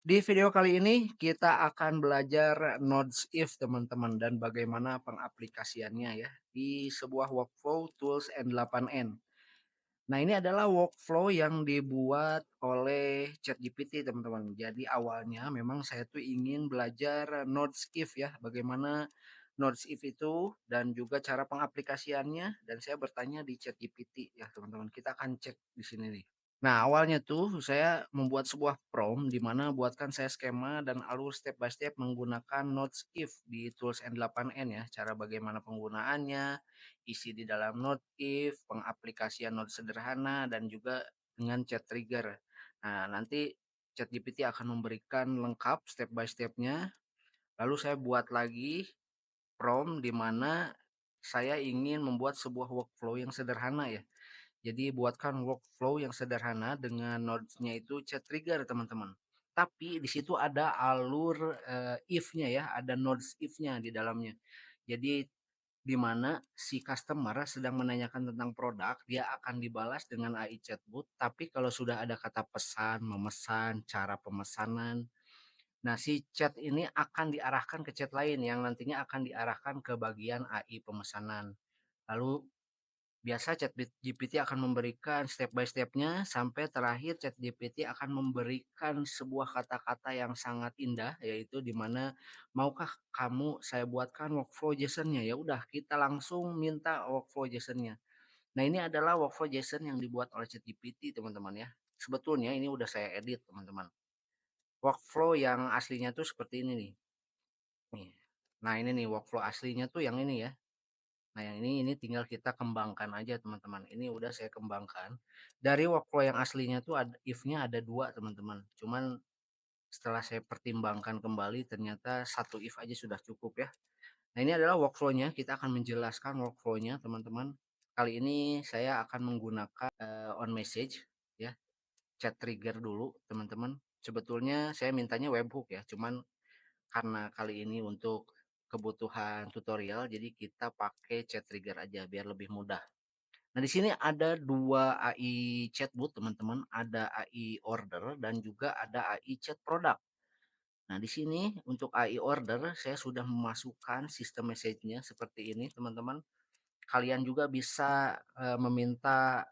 Di video kali ini kita akan belajar Nodes If teman-teman dan bagaimana pengaplikasiannya ya di sebuah workflow tools N8N. Nah, ini adalah workflow yang dibuat oleh ChatGPT teman-teman. Jadi awalnya memang saya tuh ingin belajar Nodes If ya, bagaimana Nodes If itu dan juga cara pengaplikasiannya dan saya bertanya di ChatGPT ya teman-teman. Kita akan cek di sini nih. Nah, awalnya tuh saya membuat sebuah prompt di mana buatkan saya skema dan alur step by step menggunakan Notes If di tools N8N ya. Cara bagaimana penggunaannya, isi di dalam Note If, pengaplikasian note sederhana dan juga dengan chat trigger. Nah, nanti ChatGPT akan memberikan lengkap step by stepnya. Lalu saya buat lagi prompt di mana saya ingin membuat sebuah workflow yang sederhana ya. Jadi buatkan workflow yang sederhana dengan nodes-nya itu chat trigger teman-teman. Tapi di situ ada alur if-nya ya, ada nodes if-nya di dalamnya. Jadi di mana si customer sedang menanyakan tentang produk, dia akan dibalas dengan AI chatbot. Tapi kalau sudah ada kata pesan, memesan, cara pemesanan, nah si chat ini akan diarahkan ke chat lain yang nantinya akan diarahkan ke bagian AI pemesanan. Lalu biasa ChatGPT akan memberikan step by step-nya sampai terakhir ChatGPT akan memberikan sebuah kata-kata yang sangat indah yaitu di mana maukah kamu saya buatkan workflow JSON-nya? Ya udah kita langsung minta workflow JSON-nya. Nah, ini adalah workflow JSON yang dibuat oleh ChatGPT teman-teman ya. Sebetulnya ini udah saya edit teman-teman. Workflow yang aslinya tuh seperti ini nih. Nih. Nah, ini nih workflow aslinya tuh yang ini ya. Nah, yang ini tinggal kita kembangkan aja teman-teman. Ini udah saya kembangkan. Dari workflow yang aslinya tuh ada if-nya ada 2 teman-teman. Cuman setelah saya pertimbangkan kembali ternyata satu if aja sudah cukup ya. Nah, ini adalah workflow-nya. Kita akan menjelaskan workflow-nya teman-teman. Kali ini saya akan menggunakan on message ya, chat trigger dulu teman-teman. Sebetulnya saya mintanya webhook ya, cuman karena kali ini untuk kebutuhan tutorial, jadi kita pakai chat trigger aja biar lebih mudah. Nah, di sini ada 2 AI chatbot, teman-teman. Ada AI order dan juga ada AI chat product. Nah, di sini untuk AI order saya sudah memasukkan sistem message-nya seperti ini, teman-teman. Kalian juga bisa meminta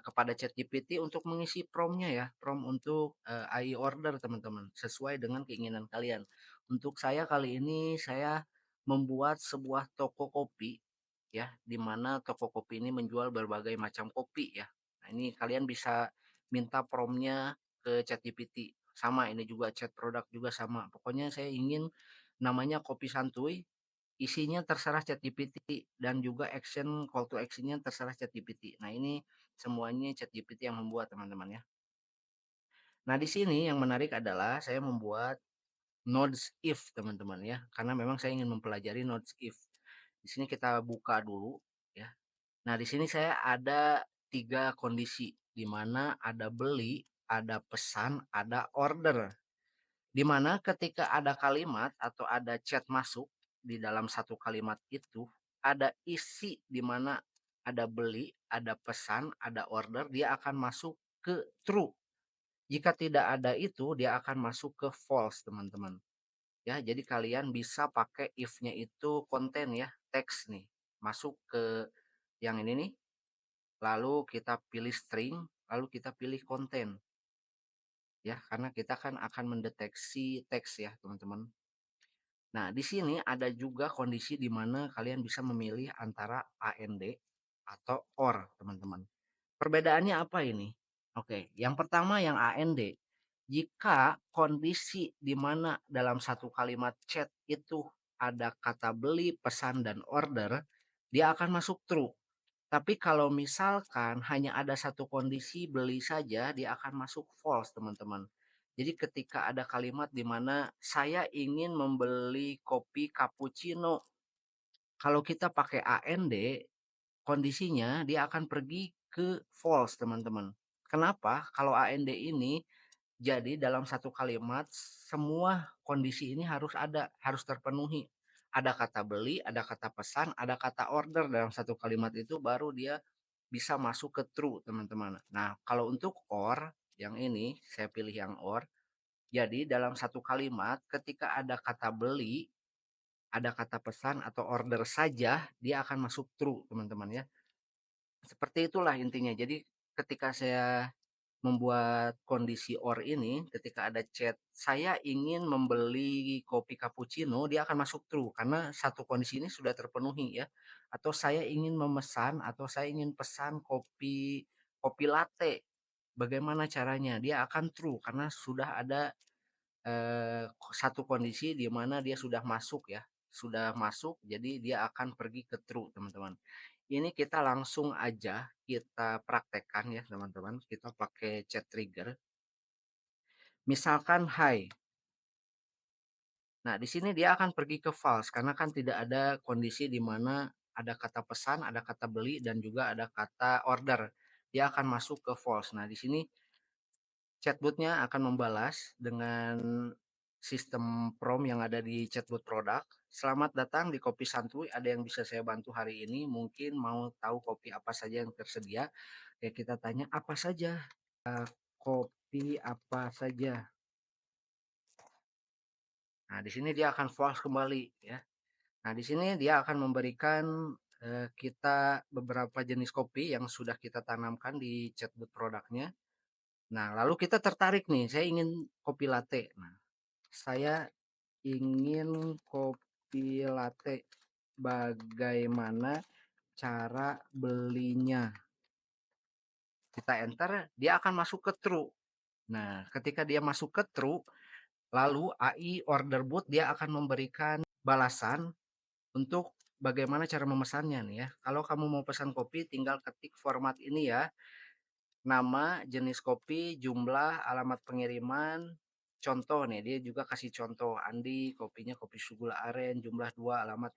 kepada ChatGPT untuk mengisi prompt-nya ya, prompt untuk AI order teman-teman, sesuai dengan keinginan kalian. Untuk saya kali ini saya membuat sebuah toko kopi ya, di mana toko kopi ini menjual berbagai macam kopi ya. Nah, ini kalian bisa minta prompt-nya ke ChatGPT. Sama ini juga chat produk juga sama. Pokoknya saya ingin namanya kopi santuy. Isinya terserah ChatGPT dan juga call to action-nya terserah ChatGPT. Nah, ini semuanya ChatGPT yang membuat teman-teman ya. Nah, di sini yang menarik adalah saya membuat nodes if teman-teman ya, karena memang saya ingin mempelajari nodes if. Di sini kita buka dulu ya. Nah, di sini saya ada 3 kondisi, di mana ada beli, ada pesan, ada order. Di mana ketika ada kalimat atau ada chat masuk di dalam satu kalimat itu, ada isi di mana ada beli, ada pesan, ada order, dia akan masuk ke true. Jika tidak ada itu, dia akan masuk ke false, teman-teman. Ya, jadi kalian bisa pakai if-nya itu konten ya, teks nih. Masuk ke yang ini nih, lalu kita pilih string, lalu kita pilih konten. Ya, karena kita kan akan mendeteksi teks ya, teman-teman. Nah, di sini ada juga kondisi di mana kalian bisa memilih antara AND atau OR, teman-teman. Perbedaannya apa ini? Oke, yang pertama yang AND. Jika kondisi di mana dalam satu kalimat chat itu ada kata beli, pesan, dan order, dia akan masuk true. Tapi kalau misalkan hanya ada satu kondisi beli saja, dia akan masuk false, teman-teman. Jadi ketika ada kalimat di mana saya ingin membeli kopi cappuccino, kalau kita pakai AND, kondisinya dia akan pergi ke false, teman-teman. Kenapa? Kalau AND ini jadi dalam satu kalimat semua kondisi ini harus ada, harus terpenuhi. Ada kata beli, ada kata pesan, ada kata order dalam satu kalimat itu baru dia bisa masuk ke true, teman-teman. Nah, kalau untuk or yang ini saya pilih yang or. Jadi dalam satu kalimat ketika ada kata beli, ada kata pesan atau order saja, dia akan masuk true, teman-teman ya. Seperti itulah intinya. Jadi ketika saya membuat kondisi OR ini, ketika ada chat, "Saya ingin membeli kopi cappuccino," dia akan masuk true karena satu kondisi ini sudah terpenuhi ya. Atau saya ingin memesan atau saya ingin pesan kopi kopi latte, bagaimana caranya? Dia akan true karena sudah ada, satu kondisi di mana dia sudah masuk ya, sudah masuk jadi dia akan pergi ke true, teman-teman. Ini kita langsung aja kita praktekkan ya teman-teman, kita pakai chat trigger. Misalkan "Hai." Nah, di sini dia akan pergi ke false karena kan tidak ada kondisi di mana ada kata pesan, ada kata beli, dan juga ada kata order. Dia akan masuk ke false. Nah, di sini chatbotnya akan membalas dengan sistem prompt yang ada di chatbot produk. "Selamat datang di Kopi Santuy, ada yang bisa saya bantu hari ini? Mungkin mau tahu kopi apa saja yang tersedia?" Ya kita tanya, "Apa saja?" "Kopi apa saja?" Nah, di sini dia akan false kembali ya. Nah, di sini dia akan memberikan, kita beberapa jenis kopi yang sudah kita tanamkan di chatbot produknya. Nah, lalu kita tertarik nih, saya ingin kopi latte. Nah, "Saya ingin kopi latte, bagaimana cara belinya?" Kita enter, dia akan masuk ke true. Nah, ketika dia masuk ke true, lalu AI order bot dia akan memberikan balasan untuk bagaimana cara memesannya nih ya. Kalau kamu mau pesan kopi tinggal ketik format ini ya. Nama, jenis kopi, jumlah, alamat pengiriman, contoh nih dia juga kasih contoh Andi, kopinya kopi Sugula Aren, jumlah 2, alamat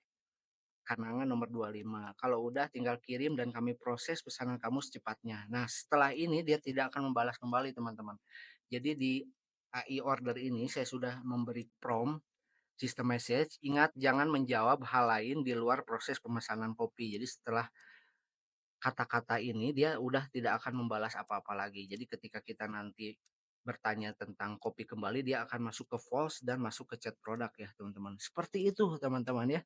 Kanangan nomor 25. Kalau udah tinggal kirim dan kami proses pesanan kamu secepatnya. Nah, setelah ini dia tidak akan membalas kembali, teman-teman. Jadi di AI order ini saya sudah memberi prompt sistem message, ingat jangan menjawab hal lain di luar proses pemesanan kopi. Jadi setelah kata-kata ini dia udah tidak akan membalas apa-apa lagi. Jadi ketika kita nanti bertanya tentang kopi kembali, dia akan masuk ke false dan masuk ke chat produk ya teman-teman. Seperti itu teman-teman ya.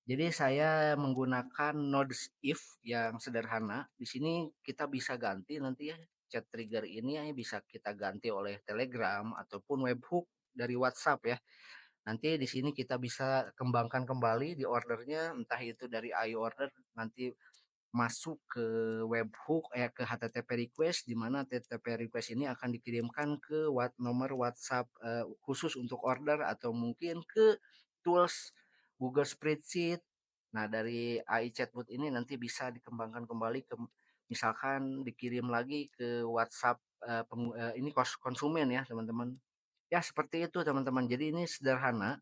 Jadi saya menggunakan nodes if yang sederhana. Di sini kita bisa ganti nanti ya, chat trigger ini ya bisa kita ganti oleh Telegram ataupun webhook dari WhatsApp ya. Nanti di sini kita bisa kembangkan kembali di ordernya, entah itu dari AI order nanti masuk ke webhook ke HTTP request, di mana HTTP request ini akan dikirimkan ke nomor WhatsApp khusus untuk order atau mungkin ke tools Google Spreadsheet. Nah, dari AI chatbot ini nanti bisa dikembangkan kembali ke misalkan dikirim lagi ke WhatsApp ini konsumen ya, teman-teman. Ya, seperti itu, teman-teman. Jadi ini sederhana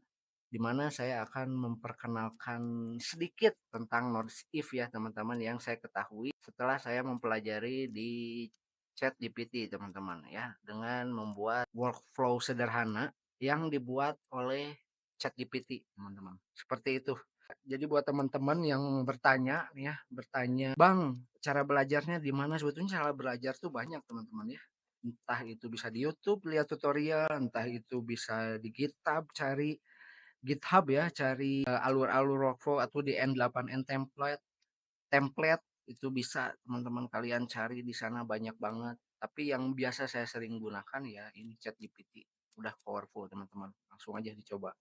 di mana saya akan memperkenalkan sedikit tentang nodes if ya teman-teman yang saya ketahui setelah saya mempelajari di ChatGPT teman-teman ya dengan membuat workflow sederhana yang dibuat oleh ChatGPT teman-teman. Seperti itu. Jadi buat teman-teman yang bertanya nih ya, bertanya, "Bang, cara belajarnya di mana?" Sebetulnya cara belajar tuh banyak teman-teman ya. Entah itu bisa di YouTube lihat tutorial, entah itu bisa di GitHub cari GitHub ya, cari alur-alur workflow atau di N8N template template itu bisa teman-teman kalian cari di sana banyak banget. Tapi yang biasa saya sering gunakan ya ini ChatGPT. Udah powerful teman-teman. Langsung aja dicoba.